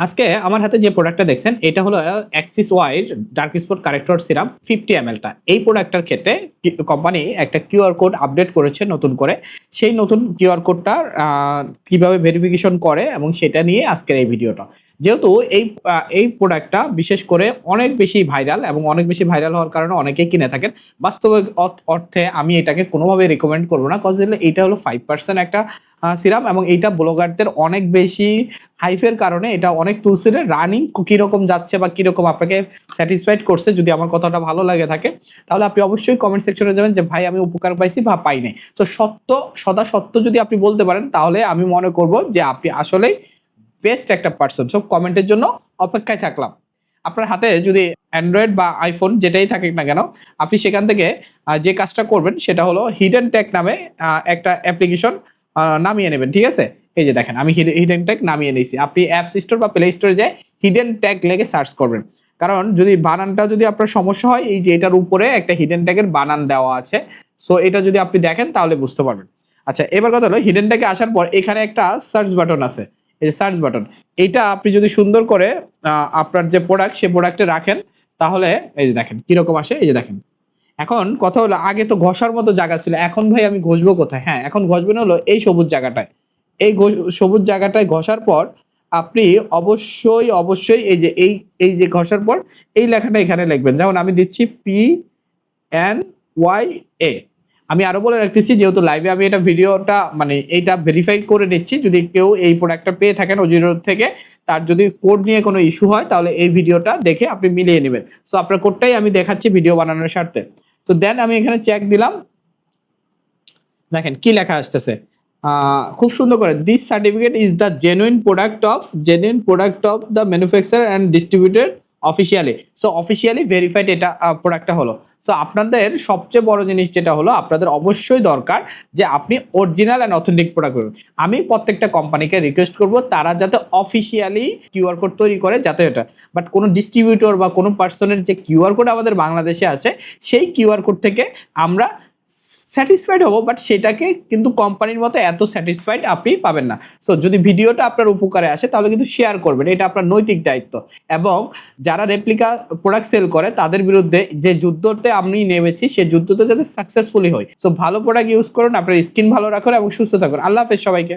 আজকে আমার হাতে যে প্রোডাক্টটা দেখছেন এটা হলো Axis wide dark spot corrector serum 50 ml এই প্রোডাক্টটার ক্ষেত্রে কোম্পানি একটা কিউআর কোড আপডেট করেছে নতুন করে। সেই নতুন কিউআর কোডটা কিভাবে ভেরিফিকেশন করে এবং সেটা নিয়ে আজকের এই ভিডিওটা। যেহেতু এই প্রোডাক্টটা বিশেষ করে অনেক বেশি ভাইরাল এবং অনেক বেশি ভাইরাল হওয়ার কারণে অনেকেই কিনে থাকেন। বাস্তবে অর্থে আমি এটাকে কোনোভাবে রিকমেন্ড করব না, কজ এইটা হলো 5% একটা সিরাম এবং এইটা ব্লগারদের অনেক বেশি হাইফের কারণে এটা অনেক তুলসিলের রানিং কিরকম যাচ্ছে বা কিরকম আপনাকে স্যাটিসফাইড করছে। যদি আমার কথাটা ভালো লাগে থাকে তাহলে আপনি অবশ্যই কমেন্ট সেকশনে যাবেন যে ভাই আমি উপকার পাইছি বা পাই নাই। তো সদা সত্য যদি আপনি বলতে পারেন তাহলে আমি মনে করব যে আপনি আসলেই বেস্ট একটা পার্সন। সব কমেন্টের জন্য অপেক্ষায় থাকলাম। আপনার হাতে যদি অ্যান্ড্রয়েড বা আইফোন যেটাই থাকুক না কেন, আপনি সেখান থেকে যে কাজটা করবেন সেটা হলো হিডেন ট্যাগ নামে একটা অ্যাপ্লিকেশন নামিয়ে নেবেন। ঠিক আছে, এই যে দেখেন আমি হিডেন ট্যাগ নামিয়ে নিয়েছি। আপনি অ্যাপস স্টোর বা প্লে স্টোরে যায় হিডেন ট্যাগ লেগে সার্চ করবেন, কারণ যদি বানানটা যদি আপনার সমস্যা হয় এই যে এটার উপরে একটা হিডেন ট্যাগের বানান দেওয়া আছে। সো এটা যদি আপনি দেখেন তাহলে বুঝতে পারবেন। আচ্ছা, এবার কথা হলো হিডেন ট্যাগে আসার পর এখানে একটা সার্চ বাটন আছে, এই যে সার্চ বাটন। এইটা আপনি যদি সুন্দর করে আপনার যে প্রোডাক্ট সে প্রোডাক্টে রাখেন তাহলে এই যে দেখেন কিরকম আসে। এই যে দেখেন, এখন কথা হলো আগে তো ঘষার মতো জায়গা ছিল, এখন ভাই আমি ঘষবো কোথায়? হ্যাঁ, এখন ঘষবেন হলো এই সবুজ জায়গাটায়। এই সবুজ জায়গাটায় ঘষার পর আপনি অবশ্যই এই যে ঘষার পর এই লেখাটা এখানে লিখবেন। যেমন আমি দিচ্ছি PNYA। আমি আরো বলে রাখতেছি, যেহেতু লাইভে আমি এটা ভিডিওটা মানে এইটা ভেরিফাই করে নিচ্ছি, যদি কেউ এই প্রোডাক্টটা পেয়ে থাকেন ওজিরো থেকে, তার যদি কোড নিয়ে কোনো ইস্যু হয় তাহলে এই ভিডিওটা দেখে আপনি মিলিয়ে নেবেন। সো আপনার কোডটাই আমি দেখাচ্ছি ভিডিও বানানোর স্বার্থে। তো দেন আমি এখানে চেক দিলাম, দেখেন কি লেখা আসতেছে খুব সুন্দর করে, this certificate is the genuine product of the manufacturer and distributed officially. So officially verified এটা প্রোডাক্টটা হলো। সো আপনাদের সবচেয়ে বড় জিনিস যেটা হলো, আপনাদের অবশ্যই দরকার যে আপনি অরিজিনাল অ্যান্ড অথেন্টিক প্রোডাক্ট করবেন। আমি প্রত্যেকটা কোম্পানিকে রিকোয়েস্ট করব তারা যাতে অফিসিয়ালি কিউআর কোড তৈরি করে, যাতে এটা বাট কোনো ডিস্ট্রিবিউটর বা কোনো পার্সনের যে কিউআর কোড আমাদের বাংলাদেশে আছে সেই কিউআর কোড থেকে আমরা স্যাটিসফাইড হবো, বাট সেটাকে কিন্তু কোম্পানির মতো এত স্যাটিসফাইড আপনি পাবেন না। সো যদি ভিডিওটা আপনার উপকারে আসে তাহলে কিন্তু শেয়ার করবেন, এটা আপনার নৈতিক দায়িত্ব। এবং যারা রেপ্লিকা প্রোডাক্ট সেল করে তাদের বিরুদ্ধে যে যুদ্ধতে আমি নেমেছি সেই যুদ্ধতে যাতে সাকসেসফুলি হয়। সো ভালো প্রোডাক্ট ইউজ করুন, আপনার স্কিন ভালো রাখুন এবং সুস্থ থাকুন। আল্লাহ হাফেজ সবাইকে।